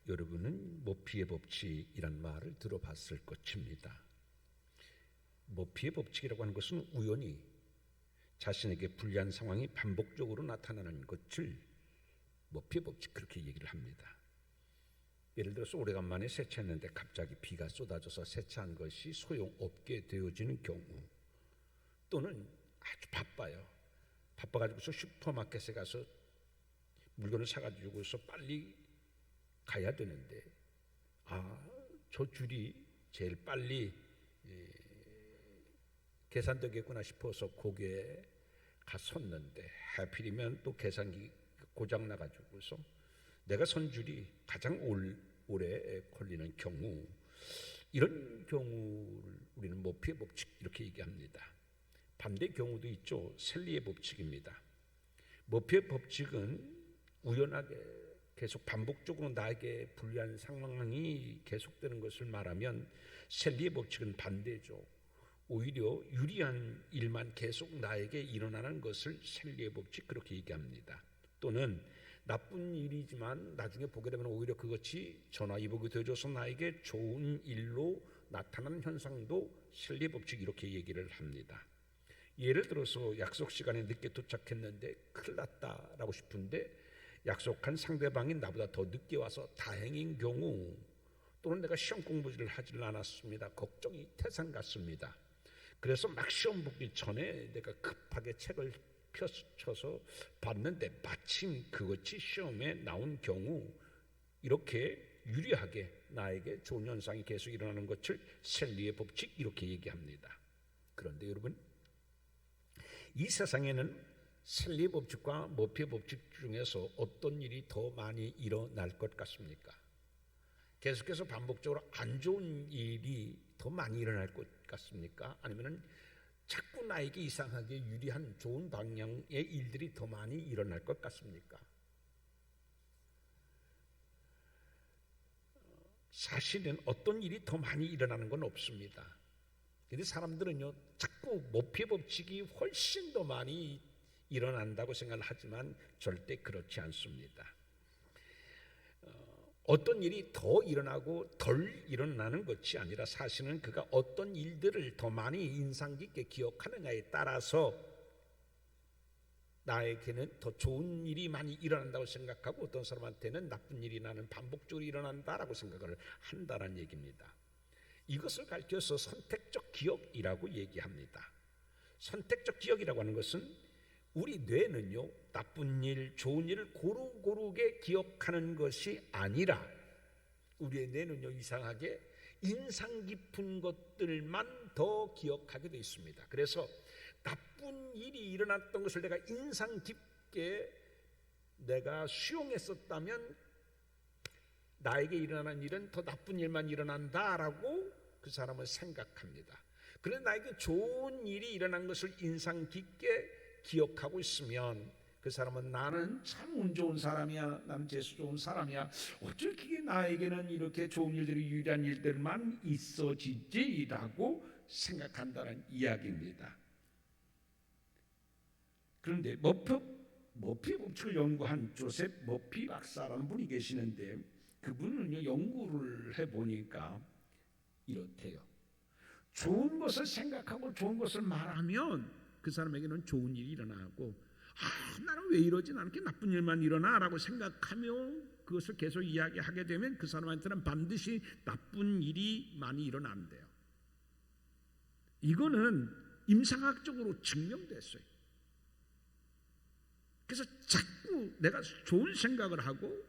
여러분은 머피의 법칙이란 말을 들어봤을 것입니다. 머피의 법칙이라고 하는 것은 우연히 자신에게 불리한 상황이 반복적으로 나타나는 것을 머피의 법칙 그렇게 얘기를 합니다. 예를 들어서 오래간만에 세차했는데 갑자기 비가 쏟아져서 세차한 것이 소용없게 되어지는 경우, 또는 아주 바빠가지고서 슈퍼마켓에 가서 물건을 사가지고서 빨리 가야 되는데 저 줄이 제일 빨리 계산되겠구나 싶어서 거기에 갔었는데 하필이면 또 계산기 고장 나가지고서 내가 선 줄이 가장 오래 걸리는 경우, 이런 경우를 우리는 머피의 법칙 이렇게 얘기합니다. 반대 경우도 있죠. 셀리의 법칙입니다. 머피의 법칙은 우연하게 계속 반복적으로 나에게 불리한 상황이 계속되는 것을 말하면, 셀리의 법칙은 반대죠. 오히려 유리한 일만 계속 나에게 일어나는 것을 셀리의 법칙 그렇게 얘기합니다. 또는 나쁜 일이지만 나중에 보게 되면 오히려 그것이 전화위복이 되어져서 나에게 좋은 일로 나타나는 현상도 셀리의 법칙 이렇게 얘기를 합니다. 예를 들어서 약속 시간에 늦게 도착했는데 큰일 났다라고 싶은데 약속한 상대방이 나보다 더 늦게 와서 다행인 경우, 또는 내가 시험 공부를 하질 않았습니다. 걱정이 태산 같습니다. 그래서 막 시험 보기 전에 내가 급하게 책을 펼쳐서 봤는데 마침 그것이 시험에 나온 경우, 이렇게 유리하게 나에게 좋은 현상이 계속 일어나는 것을 셀리의 법칙 이렇게 얘기합니다. 그런데 여러분, 이 세상에는 셀리의 법칙과 머피의 법칙 중에서 어떤 일이 더 많이 일어날 것 같습니까? 계속해서 반복적으로 안 좋은 일이 더 많이 일어날 것 같습니까? 아니면 자꾸 나에게 이상하게 유리한 좋은 방향의 일들이 더 많이 일어날 것 같습니까? 사실은 어떤 일이 더 많이 일어나는 건 없습니다. 근데 사람들은요, 자꾸 머피의 법칙이 훨씬 더 많이 일어난다고 생각을 하지만 절대 그렇지 않습니다. 어떤 일이 더 일어나고 덜 일어나는 것이 아니라, 사실은 그가 어떤 일들을 더 많이 인상 깊게 기억하느냐에 따라서 나에게는 더 좋은 일이 많이 일어난다고 생각하고, 어떤 사람한테는 나쁜 일이 나는 반복적으로 일어난다라고 생각을 한다는 얘기입니다. 이것을 가르쳐서 선택적 기억이라고 얘기합니다. 선택적 기억이라고 하는 것은 우리 뇌는요, 나쁜 일, 좋은 일을 고루고루게 기억하는 것이 아니라, 우리의 뇌는요, 이상하게 인상 깊은 것들만 더 기억하게 되어 있습니다. 그래서 나쁜 일이 일어났던 것을 내가 인상 깊게 내가 수용했었다면 나에게 일어난 일은 더 나쁜 일만 일어난다라고 그 사람은 생각합니다. 그런데 나에게 좋은 일이 일어난 것을 인상 깊게 기억하고 있으면 그 사람은 나는 참 운 좋은 사람이야, 나는 재수 좋은 사람이야, 어떻게 나에게는 이렇게 좋은 일들이 유리한 일들만 있어지지라고 생각한다는 이야기입니다. 그런데 머피 법칙을 연구한 조셉 머피 박사라는 분이 계시는데, 그분은요, 연구를 해보니까 이렇대요. 좋은 것을 생각하고 좋은 것을 말하면 그 사람에게는 좋은 일이 일어나고, 나는 왜 이러지? 나는 이렇게 나쁜 일만 일어나라고 생각하며 그것을 계속 이야기하게 되면 그 사람한테는 반드시 나쁜 일이 많이 일어난대요. 이거는 임상학적으로 증명됐어요. 그래서 자꾸 내가 좋은 생각을 하고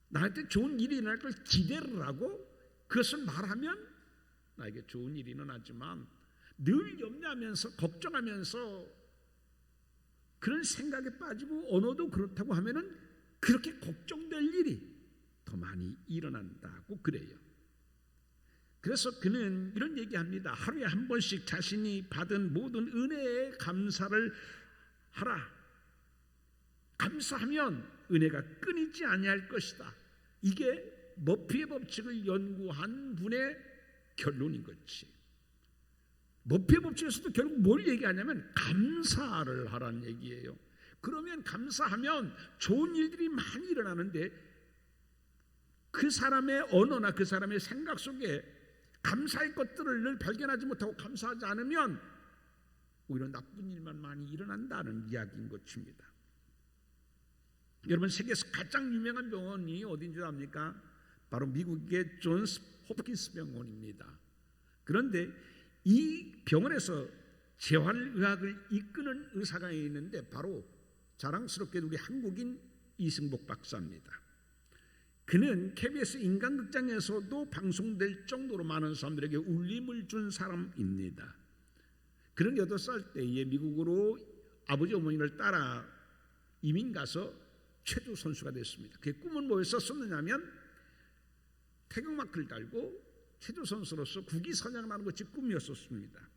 나한테 좋은 일이 일어날 걸 기대를 하고 그것을 말하면 나에게 좋은 일이 일어나지만, 늘 염려하면서 걱정하면서 그런 생각에 빠지고 언어도 그렇다고 하면은 그렇게 걱정될 일이 더 많이 일어난다고 그래요. 그래서 그는 이런 얘기합니다. 하루에 한 번씩 자신이 받은 모든 은혜에 감사를 하라. 감사하면 은혜가 끊이지 아니할 것이다. 이게 머피의 법칙을 연구한 분의 결론인 거지. 머피의 법칙에서도 결국 뭘 얘기하냐면 감사를 하라는 그 사람의 언어나 그 사람의 생각 속에 감사의 것들을 늘 발견하지 못하고 감사하지 않으면 오히려 나쁜 일만 많이 일어난다는 이야기인 것입니다. 여러분, 세계에서 가장 유명한 병원이 어딘 줄 압니까? 바로 미국의 존스 홉킨스 병원입니다. 그런데 이 병원에서 재활의학을 이끄는 의사가 있는데 바로 자랑스럽게 우리 한국인 이승복 박사입니다. 그는 KBS 인간극장에서도 방송될 정도로 많은 사람들에게 울림을 준 사람입니다. 그는 8살 때에 미국으로 아버지 어머니를 따라 이민 가서 체조 선수가 됐습니다. 그의 꿈은 뭐였었느냐면 태극마크를 달고 체조 선수로서 국위 선양을 하는 것이 꿈이었었습니다.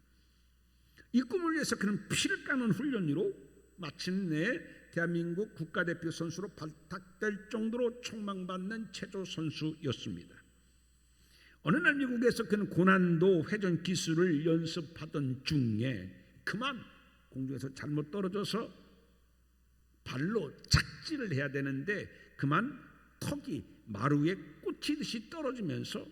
이 꿈을 위해서 그는 피를 까는 훈련으로 마침내 대한민국 국가대표 선수로 발탁될 정도로 촉망받는 체조 선수였습니다. 어느 날 미국에서 그는 고난도 회전 기술을 연습하던 중에 그만 공중에서 잘못 떨어져서 발로 착지를 해야 되는데 그만 턱이 마루에 꽂히듯이 떨어지면서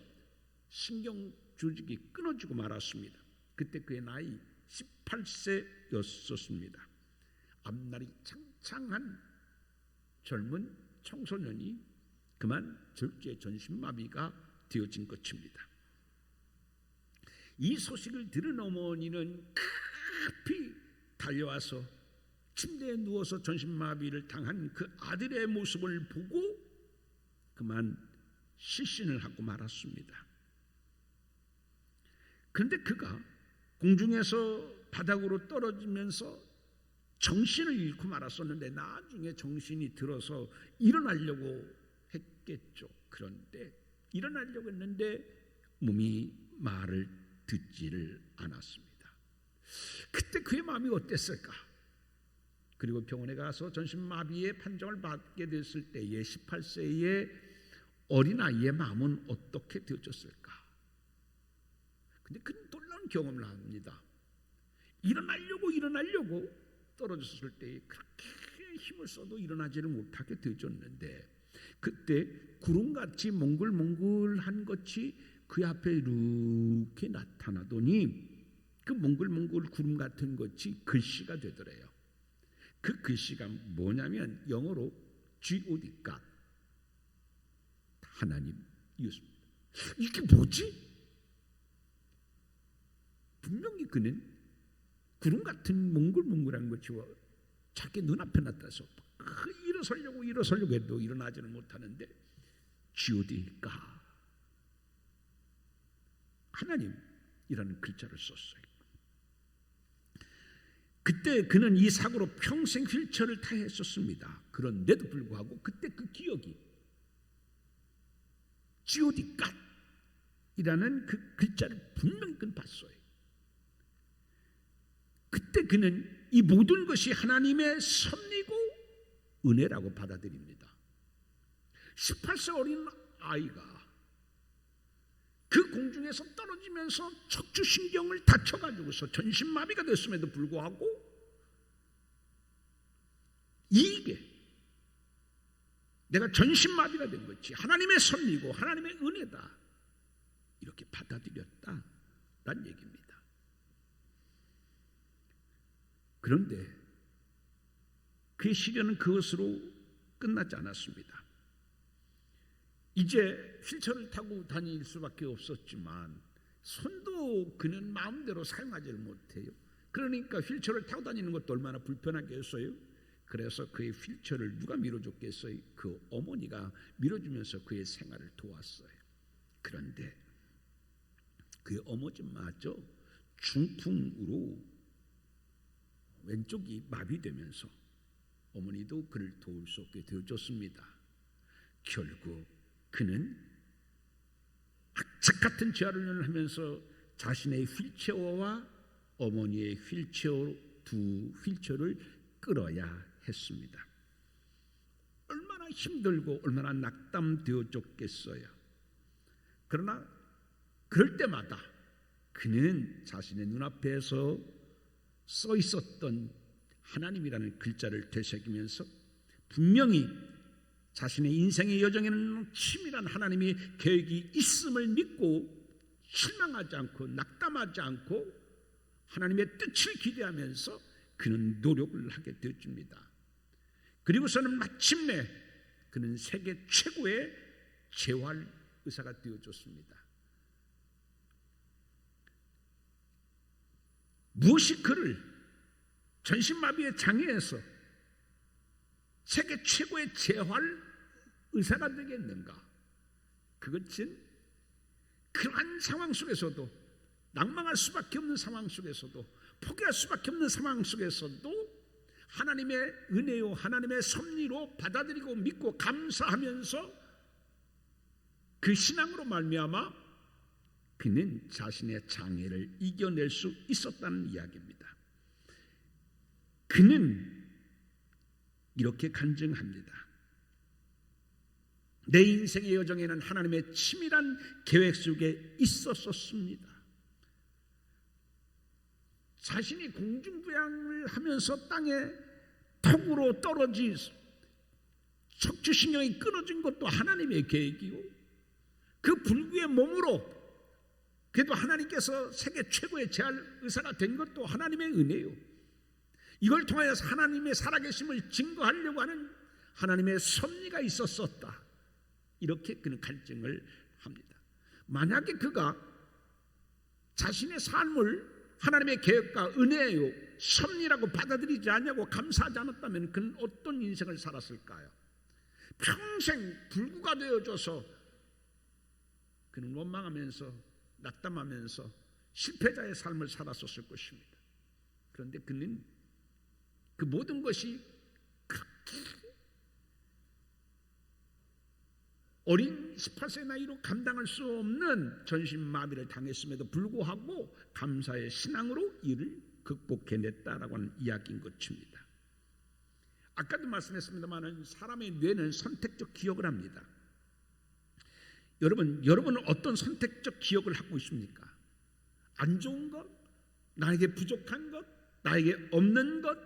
신경 조직이 끊어지고 말았습니다. 그때 그의 나이 18세였었습니다. 앞날이 창창한 젊은 청소년이 그만 절제 전신마비가 되어진 것입니다. 이 소식을 들은 어머니는 급히 달려와서 침대에 누워서 전신마비를 당한 그 아들의 모습을 보고 그만 실신을 하고 말았습니다. 그런데 그가 공중에서 바닥으로 떨어지면서 정신을 잃고 말았었는데 나중에 정신이 들어서 일어나려고 했겠죠. 그런데 일어나려고 했는데 몸이 말을 듣지를 않았습니다. 그때 그의 마음이 어땠을까? 그리고 병원에 가서 전신마비의 판정을 받게 됐을 때의 18세의 어린아이의 마음은 어떻게 되어졌을까? 근데 그 놀라운 경험을 합니다. 일어나려고 떨어졌을 때 그렇게 힘을 써도 일어나지를 못하게 되어졌는데 그때 구름같이 몽글몽글한 것이 그 앞에 이렇게 나타나더니 그 몽글몽글 구름 같은 것이 글씨가 되더래요. 그 글씨가 뭐냐면 영어로 God, God, 하나님이었습니다. 이게 뭐지? 분명히 그는 구름 같은 몽글몽글한 것이 자기 눈앞에 나타나서 일어서려고 해도 일어나지는 못하는데 God, God, 하나님이라는 글자를 썼어요. 그때 그는 이 사고로 평생 휠체어를 타야 했었습니다. 그런데도 불구하고 그때 그 기억이 God, God 이라는 그 글자를 분명히 그는 봤어요. 그때 그는 이 모든 것이 하나님의 섭리고 은혜라고 받아들입니다. 18세 어린 아이가 그 공중에서 떨어지면서 척추신경을 다쳐가지고서 전신마비가 됐음에도 불구하고 이게 내가 전신마비가 된 것이 하나님의 섭리고 하나님의 은혜다 이렇게 받아들였다라는 얘기입니다. 그런데 그의 시련은 그것으로 끝나지 않았습니다. 이제 휠체어를 타고 다닐 수밖에 없었지만 손도 그는 마음대로 사용하지를 못해요. 그러니까 휠체어를 타고 다니는 것도 얼마나 불편하겠어요. 그래서 그의 휠체어를 누가 밀어줬겠어요? 그 어머니가 밀어주면서 그의 생활을 도왔어요. 그런데 그의 어머니마저 중풍으로 왼쪽이 마비되면서 어머니도 그를 도울 수 없게 되어졌습니다. 결국 그는 악착 같은 재활훈련을 하면서 자신의 휠체어와 어머니의 휠체어 두 휠체어를 끌어야 했습니다. 얼마나 힘들고 얼마나 낙담되어졌겠어요. 그러나 그럴 때마다 그는 자신의 눈앞에서 써 있었던 하나님이라는 글자를 되새기면서 분명히 자신의 인생의 여정에는 치밀한 하나님의 계획이 있음을 믿고 실망하지 않고 낙담하지 않고 하나님의 뜻을 기대하면서 그는 노력을 하게 되어집니다. 그리고서는 마침내 그는 세계 최고의 재활 의사가 되어졌습니다. 무엇이 그를 전신마비의 장애에서 세계 최고의 재활 의사가 되겠는가? 그것은 그러한 상황 속에서도, 낭망할 수밖에 없는 상황 속에서도, 포기할 수밖에 없는 상황 속에서도 하나님의 은혜요 하나님의 섭리로 받아들이고 믿고 감사하면서 그 신앙으로 말미암아 그는 자신의 장애를 이겨낼 수 있었다는 이야기입니다. 그는 이렇게 간증합니다. 내 인생의 여정에는 하나님의 치밀한 계획 속에 있었습니다. 자신이 공중부양을 하면서 땅에 턱으로 떨어진 척추신경이 끊어진 것도 하나님의 계획이요, 그 불구의 몸으로 그래도 하나님께서 세계 최고의 재활 의사가 된 것도 하나님의 은혜요, 이걸 통하여서 하나님의 살아계심을 증거하려고 하는 하나님의 섭리가 있었었다, 이렇게 그는 갈증을 합니다. 만약에 그가 자신의 삶을 하나님의 계획과 은혜요 섭리라고 받아들이지 않냐고 감사하지 않았다면 그는 어떤 인생을 살았을까요? 평생 불구가 되어져서 그는 원망하면서 낙담하면서 실패자의 삶을 살았었을 것입니다. 그런데 그는 그 모든 것이 그렇게 어린 18세 나이로 감당할 수 없는 전신마비를 당했음에도 불구하고 감사의 신앙으로 이를 극복해냈다라고 하는 이야기인 것입니다. 아까도 말씀했습니다만 사람의 뇌는 선택적 기억을 합니다. 여러분은 어떤 선택적 기억을 하고 있습니까? 안 좋은 것, 나에게 부족한 것, 나에게 없는 것,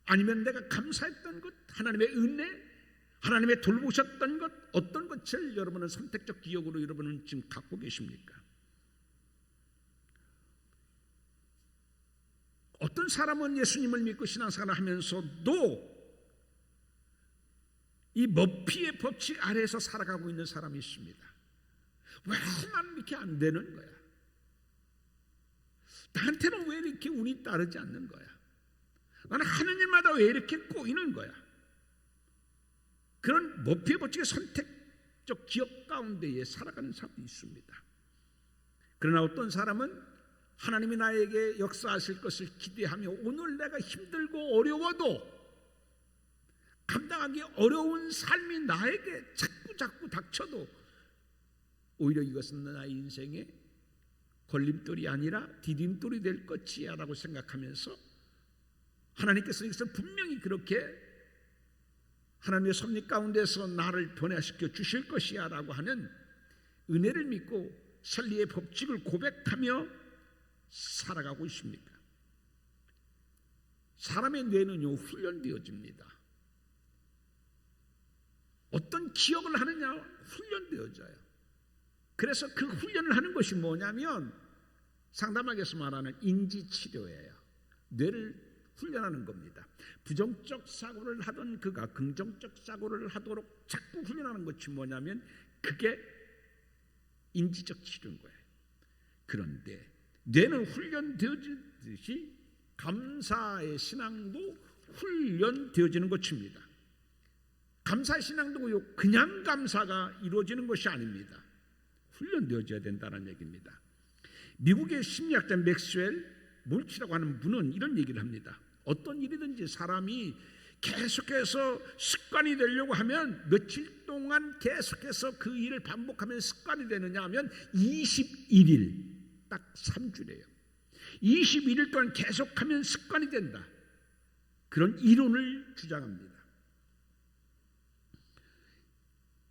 아니면 내가 감사했던 것, 하나님의 은혜, 하나님의 돌보셨던 것, 어떤 것을 여러분은 선택적 기억으로 여러분은 지금 갖고 계십니까? 어떤 사람은 예수님을 믿고 신앙생활을 하면서도 이 머피의 법칙 아래에서 살아가고 있는 사람이 있습니다. 왜 나는 이렇게 안 되는 거야? 나한테는 왜 이렇게 운이 따르지 않는 거야? 나는 하는 일마다 왜 이렇게 꼬이는 거야? 그런 머피의 법칙의 선택적 기억 가운데에 살아가는 사람이 있습니다. 그러나 어떤 사람은 하나님이 나에게 역사하실 것을 기대하며 오늘 내가 힘들고 어려워도 감당하기 어려운 삶이 나에게 자꾸 닥쳐도 오히려 이것은 나의 인생의 걸림돌이 아니라 디딤돌이 될 것이야 라고 생각하면서 하나님께서 이것을 분명히 그렇게 하나님의 섭리 가운데서 나를 변화시켜 주실 것이야 라고 하는 은혜를 믿고 선리의 법칙을 고백하며 살아가고 있습니까? 사람의 뇌는요 훈련되어집니다. 어떤 기억을 하느냐 훈련되어져요. 그래서 그 훈련을 하는 것이 뭐냐면 상담학에서 말하는 인지치료예요. 뇌를 훈련하는 겁니다. 부정적 사고를 하던 그가 긍정적 사고를 하도록 자꾸 훈련하는 것이 뭐냐면 그게 인지적 치료인 거예요. 그런데 뇌는 훈련되어지듯이 감사의 신앙도 훈련되어지는 것입니다. 감사의 신앙도 그냥 감사가 이루어지는 것이 아닙니다. 훈련되어져야 된다는 얘기입니다. 미국의 심리학자 맥스웰 몰치라고 하는 분은 이런 얘기를 합니다. 어떤 일이든지 사람이 계속해서 습관이 되려고 하면 며칠 동안 계속해서 그 일을 반복하면 습관이 되느냐 하면 21일, 딱 3주래요. 21일 동안 계속하면 습관이 된다. 그런 이론을 주장합니다.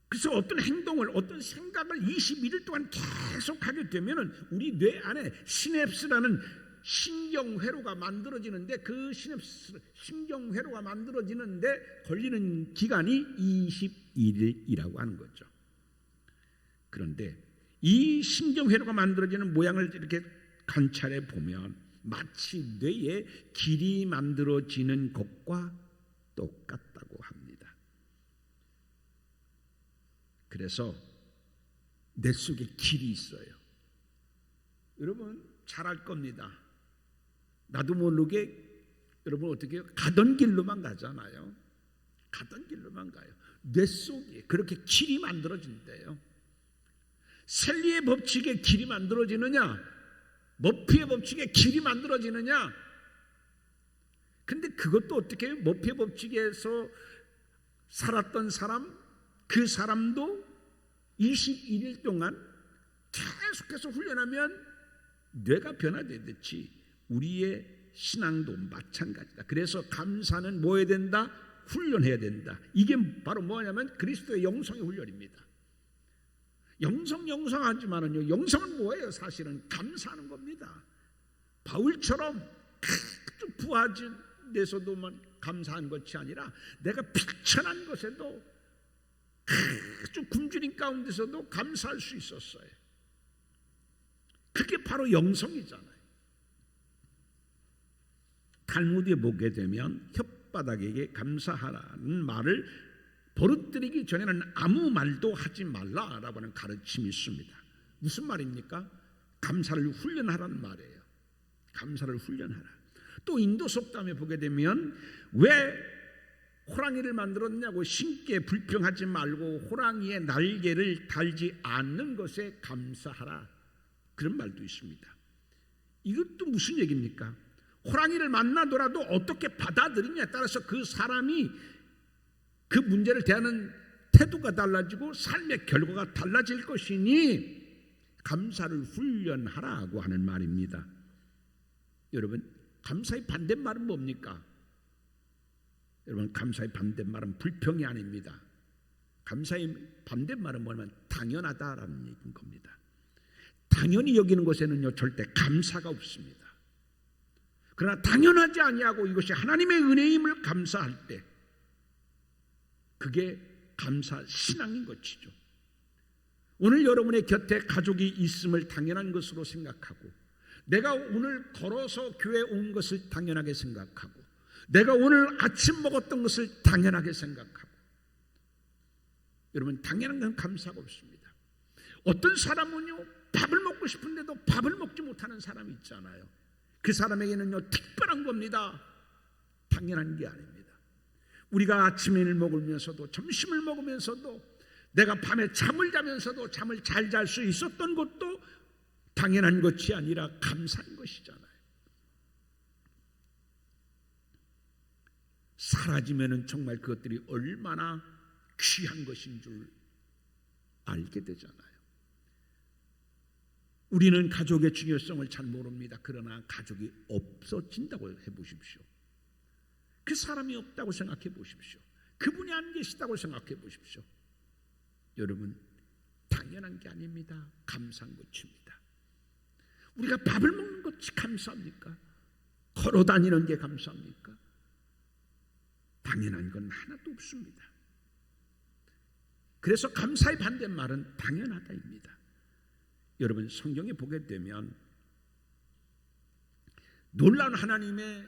그래서 어떤 행동을, 어떤 생각을 21일 동안 계속하게 되면 우리 뇌 안에 시냅스라는 신경회로가 만들어지는데 그 신경회로가 만들어지는데 걸리는 기간이 21일이라고 하는 거죠. 그런데 이 신경회로가 만들어지는 모양을 이렇게 관찰해 보면 마치 뇌에 길이 만들어지는 것과 똑같다고 합니다. 그래서 뇌 속에 길이 있어요. 여러분 잘 알 겁니다. 나도 모르게 여러분 어떻게 해요? 가던 길로만 가잖아요. 가던 길로만 가요. 뇌 속에 그렇게 길이 만들어진대요. 셀리의 법칙에 길이 만들어지느냐, 머피의 법칙에 길이 만들어지느냐. 근데 그것도 어떻게 해요? 머피의 법칙에서 살았던 사람, 그 사람도 21일 동안 계속해서 훈련하면 뇌가 변화되듯이 우리의 신앙도 마찬가지다. 그래서 감사는 뭐 해야 된다? 훈련해야 된다. 이게 바로 뭐냐면 그리스도의 영성의 훈련입니다. 영성하지만은요, 영성은 뭐예요? 사실은 감사하는 겁니다. 바울처럼 아주 부하진 데서도만 감사한 것이 아니라 내가 비천한 것에도 아주 굶주린 가운데서도 감사할 수 있었어요. 그게 바로 영성이잖아요. 탈무드에 보게 되면 혓바닥에게 감사하라는 말을 버릇들이기 전에는 아무 말도 하지 말라라고 하는 가르침이 있습니다. 무슨 말입니까? 감사를 훈련하라는 말이에요. 감사를 훈련하라. 또 인도 속담에 보게 되면 왜 호랑이를 만들었냐고 신께 불평하지 말고 호랑이의 날개를 달지 않는 것에 감사하라. 그런 말도 있습니다. 이것도 무슨 얘기입니까? 호랑이를 만나더라도 어떻게 받아들이냐에 따라서 그 사람이 그 문제를 대하는 태도가 달라지고 삶의 결과가 달라질 것이니 감사를 훈련하라고 하는 말입니다. 여러분, 감사의 반대말은 뭡니까? 여러분, 감사의 반대말은 불평이 아닙니다. 감사의 반대말은 뭐냐면 당연하다라는 얘기인 겁니다. 당연히 여기는 것에는요 절대 감사가 없습니다. 그러나 당연하지 아니하고 이것이 하나님의 은혜임을 감사할 때 그게 감사 신앙인 것이죠. 오늘 여러분의 곁에 가족이 있음을 당연한 것으로 생각하고, 내가 오늘 걸어서 교회에 온 것을 당연하게 생각하고, 내가 오늘 아침 먹었던 것을 당연하게 생각하고, 여러분 당연한 건 감사가 없습니다. 어떤 사람은요 밥을 먹고 싶은데도 밥을 먹지 못하는 사람이 있잖아요. 그 사람에게는요 특별한 겁니다. 당연한 게 아닙니다. 우리가 아침을 먹으면서도 점심을 먹으면서도 내가 밤에 잠을 자면서도 잠을 잘 잘 수 있었던 것도 당연한 것이 아니라 감사한 것이잖아요. 사라지면은 정말 그것들이 얼마나 귀한 것인 줄 알게 되잖아요. 우리는 가족의 중요성을 잘 모릅니다. 그러나 가족이 없어진다고 해보십시오. 그 사람이 없다고 생각해 보십시오. 그분이 안 계시다고 생각해 보십시오. 여러분, 당연한 게 아닙니다. 감사한 것입니다. 우리가 밥을 먹는 것이 감사합니까? 걸어 다니는 게 감사합니까? 당연한 건 하나도 없습니다. 그래서 감사의 반대말은 당연하다입니다. 여러분, 성경에 보게 되면 놀라운 하나님의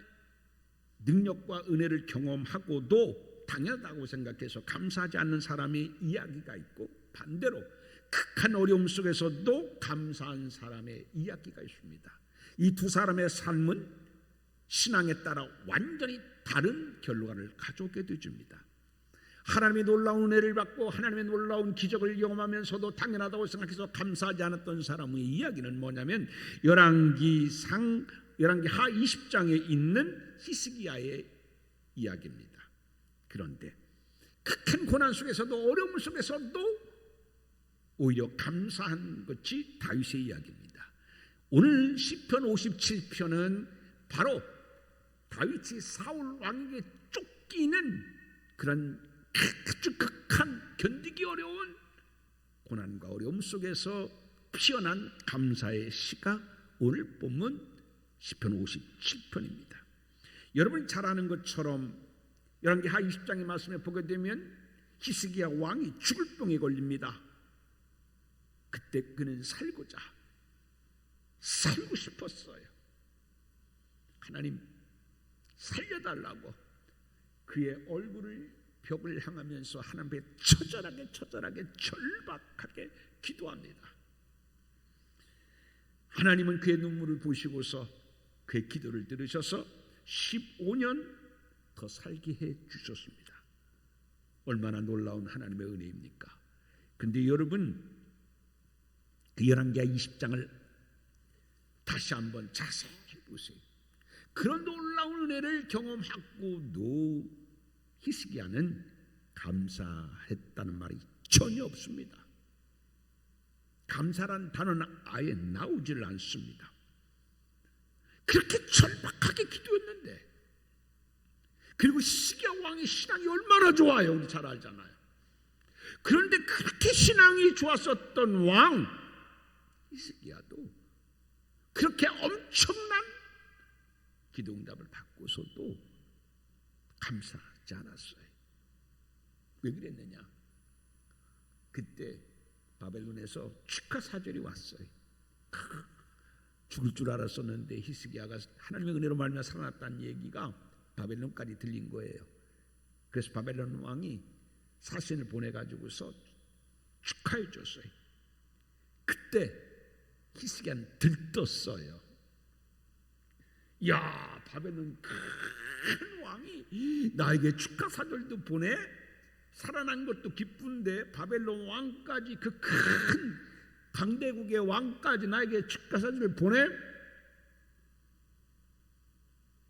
능력과 은혜를 경험하고도 당연하다고 생각해서 감사하지 않는 사람의 이야기가 있고, 반대로 극한 어려움 속에서도 감사한 사람의 이야기가 있습니다. 이 두 사람의 삶은 신앙에 따라 완전히 다른 결과를 가져오게 되줍니다. 하나님의 놀라운 은혜를 받고 하나님의 놀라운 기적을 경험하면서도 당연하다고 생각해서 감사하지 않았던 사람의 이야기는 뭐냐면 열왕기 하 20장에 있는 히스기야의 이야기입니다. 그런데 극한 고난 속에서도 어려움 속에서도 오히려 감사한 것이 다윗의 이야기입니다. 오늘 시편 57편은 바로 다윗이 사울 왕에게 쫓기는 그런 아주 극한 견디기 어려운 고난과 어려움 속에서 피어난 감사의 시가 오늘 본문 시편 57편입니다. 여러분이 잘 아는 것처럼 열왕기하 20장의 말씀에 보게 되면 히스기야 왕이 죽을 병에 걸립니다. 그때 그는 살고 싶었어요. 하나님 살려달라고 그의 얼굴을 벽을 향하면서 하나님께 처절하게 절박하게 기도합니다. 하나님은 그의 눈물을 보시고서 그의 기도를 들으셔서 15년 더 살게 해 주셨습니다. 얼마나 놀라운 하나님의 은혜입니까? 그런데 여러분, 그 열왕기하 20장을 다시 한번 자세히 보세요. 그런 놀라운 은혜를 경험하고도 히스기야는 감사했다는 말이 전혀 없습니다. 감사란 단어는 아예 나오질 않습니다. 그렇게 절박하게 기도했는데, 그리고 히스기야 왕의 신앙이 얼마나 좋아요, 우리 잘 알잖아요. 그런데 그렇게 신앙이 좋았었던 왕 히스기야도 그렇게 엄청난 기도응답을 받고서도 감사하지 않았어요. 왜 그랬느냐? 그때 바벨론에서 축하 사절이 왔어요. 죽을 줄 알았었는데 히스기야가 하나님의 은혜로 말미암아 살아났다는 얘기가 바벨론까지 들린 거예요. 그래서 바벨론 왕이 사신을 보내가지고서 축하해 줬어요. 그때 히스기야는 들떴어요. 야, 바벨론 큰 왕이 나에게 축하 사절도 보내? 살아난 것도 기쁜데 바벨론 왕까지, 그 큰 강대국의 왕까지 나에게 축하 사절을 보내?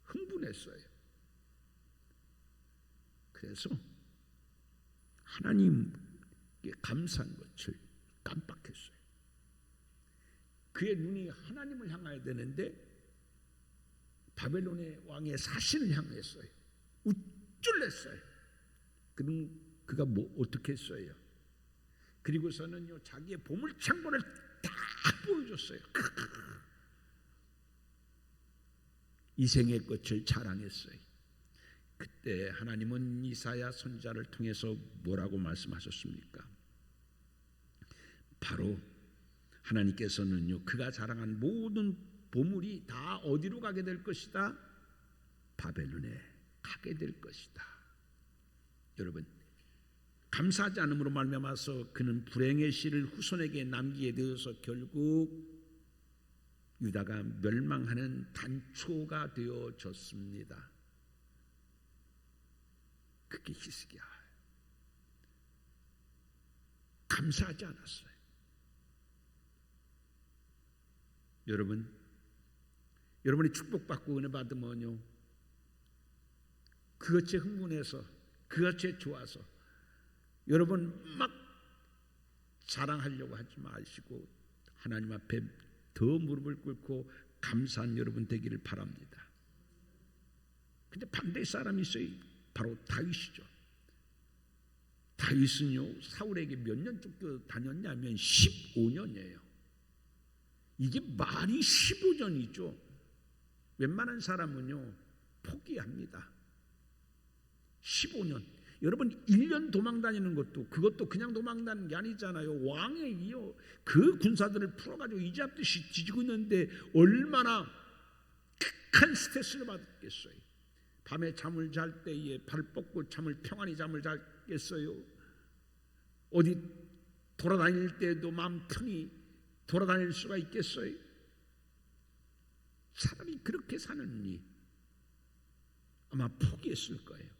흥분했어요. 그래서 하나님께 감사한 것을 깜빡했어요. 그의 눈이 하나님을 향해야 되는데 바벨론의 왕의 사신을 향했어요. 우쭐냈어요. 그럼 그가 어떻게 했어요? 그리고서는요, 자기의 보물창고를 다 보여줬어요. 이생의 것을 자랑했어요. 그때 하나님은 이사야 선지자를 통해서 뭐라고 말씀하셨습니까? 바로 하나님께서는요, 그가 자랑한 모든 보물이 다 어디로 가게 될 것이다? 바벨론에 가게 될 것이다. 여러분, 감사하지 않음으로 말미암아서 그는 불행의 씨를 후손에게 남기게 되어서 결국 유다가 멸망하는 단초가 되어졌습니다. 그게 히스기야. 감사하지 않았어요. 여러분이 축복받고 은혜 받으면요, 그것에 흥분해서, 그것에 좋아서 여러분 막 자랑하려고 하지 마시고 하나님 앞에 더 무릎을 꿇고 감사한 여러분 되기를 바랍니다. 근데 반대 사람이 있어요. 바로 다윗이죠. 다윗은요, 사울에게 몇 년 쫓겨다녔냐면 15년이에요. 이게 말이 15년이죠. 웬만한 사람은요 포기합니다. 15년. 여러분 1년 도망다니는 것도, 그것도 그냥 도망다니는 게 아니잖아요. 왕에 이어 그 군사들을 풀어가지고 이잡듯이 뒤지고 있는데 얼마나 극한 스트레스를 받겠어요. 밤에 잠을 잘 때에 발 뻗고 평안히 잠을 자겠어요? 어디 돌아다닐 때도 마음 편히 돌아다닐 수가 있겠어요? 사람이 그렇게 사느니 아마 포기했을 거예요.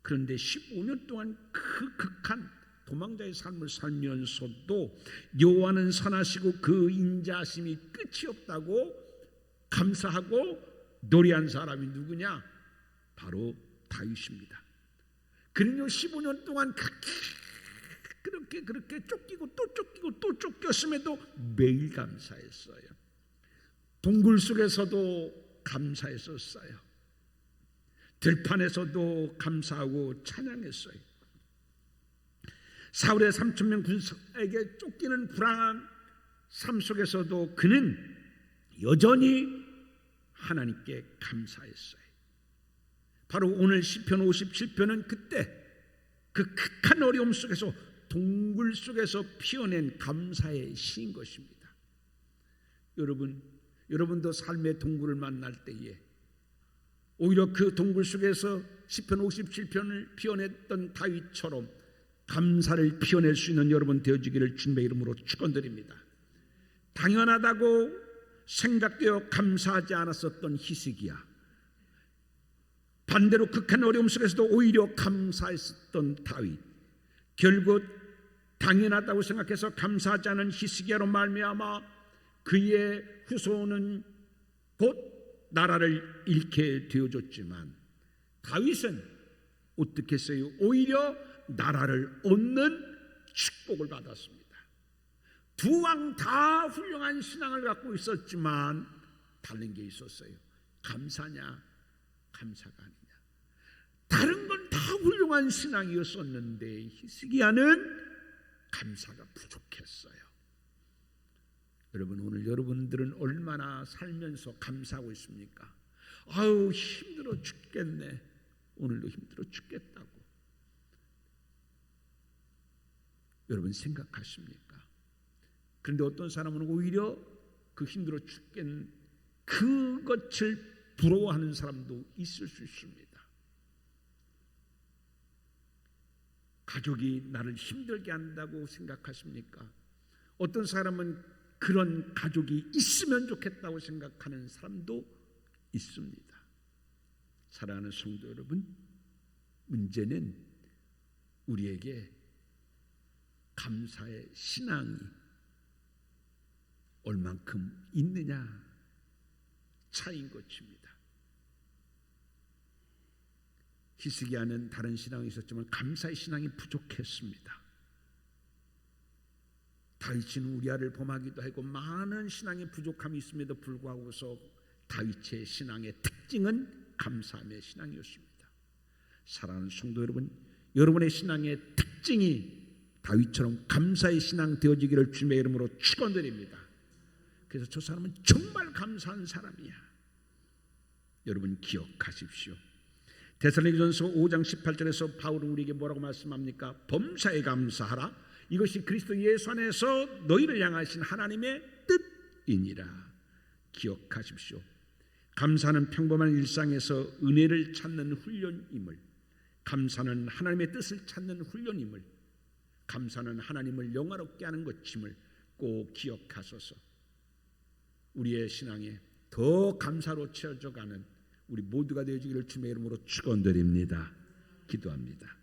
그런데 15년 동안 그 극한 도망자의 삶을 살면서도 여호와는 선하시고 그 인자하심이 끝이 없다고 감사하고 노래한 사람이 누구냐? 바로 다윗입니다. 그는요 15년 동안 그렇게 쫓기고 또 쫓겼음에도 매일 감사했어요. 동굴 속에서도 감사했었어요. 들판에서도 감사하고 찬양했어요. 사울의 3,000명 군사에게 쫓기는 불안한 삶 속에서도 그는 여전히 하나님께 감사했어요. 바로 오늘 시편 57편은 그때 그 극한 어려움 속에서 동굴 속에서 피어낸 감사의 시인 것입니다. 여러분도 삶의 동굴을 만날 때에 오히려 그 동굴 속에서 시편 57편을 피워냈던 다윗처럼 감사를 피워낼 수 있는 여러분 되어지기를 주님의 이름으로 축원드립니다. 당연하다고 생각되어 감사하지 않았었던 히스기야, 반대로 극한 어려움 속에서도 오히려 감사했었던 다윗, 결국 당연하다고 생각해서 감사하지 않은 히스기야로 말미암아 그의 후손은 곧 나라를 잃게 되어줬지만 다윗은 어떻게 했어요? 오히려 나라를 얻는 축복을 받았습니다. 두 왕 다 훌륭한 신앙을 갖고 있었지만 다른 게 있었어요. 감사냐 감사가 아니냐. 다른 건 다 훌륭한 신앙이었었는데 히스기야는 감사가 부족했어요. 여러분, 오늘 여러분들은 얼마나 살면서 감사하고 있습니까? 아유, 힘들어 죽겠네. 오늘도 힘들어 죽겠다고 여러분 생각하십니까? 그런데 어떤 사람은 오히려 그 힘들어 죽겠는 그것을 부러워하는 사람도 있을 수 있습니다. 가족이 나를 힘들게 한다고 생각하십니까? 어떤 사람은 그런 가족이 있으면 좋겠다고 생각하는 사람도 있습니다. 사랑하는 성도 여러분, 문제는 우리에게 감사의 신앙이 얼만큼 있느냐 차이인 것입니다. 히스기야는 다른 신앙이 있었지만 감사의 신앙이 부족했습니다. 다윗은 우리아를 범하기도 하고 많은 신앙의 부족함이 있음에도 불구하고서 다윗의 신앙의 특징은 감사함의 신앙이었습니다. 사랑하는 성도 여러분, 여러분의 신앙의 특징이 다윗처럼 감사의 신앙 되어지기를 주님의 이름으로 축원드립니다. 그래서 저 사람은 정말 감사한 사람이야. 여러분 기억하십시오. 데살로니가전서 5장 18절에서 바울은 우리에게 뭐라고 말씀합니까? 범사에 감사하라. 이것이 그리스도 예수 안에서 너희를 향하신 하나님의 뜻이니라. 기억하십시오. 감사는 평범한 일상에서 은혜를 찾는 훈련임을, 감사는 하나님의 뜻을 찾는 훈련임을, 감사는 하나님을 영화롭게 하는 것임을 꼭 기억하소서. 우리의 신앙에 더 감사로 채워져가는 우리 모두가 되어지기를 주님의 이름으로 축원드립니다. 기도합니다.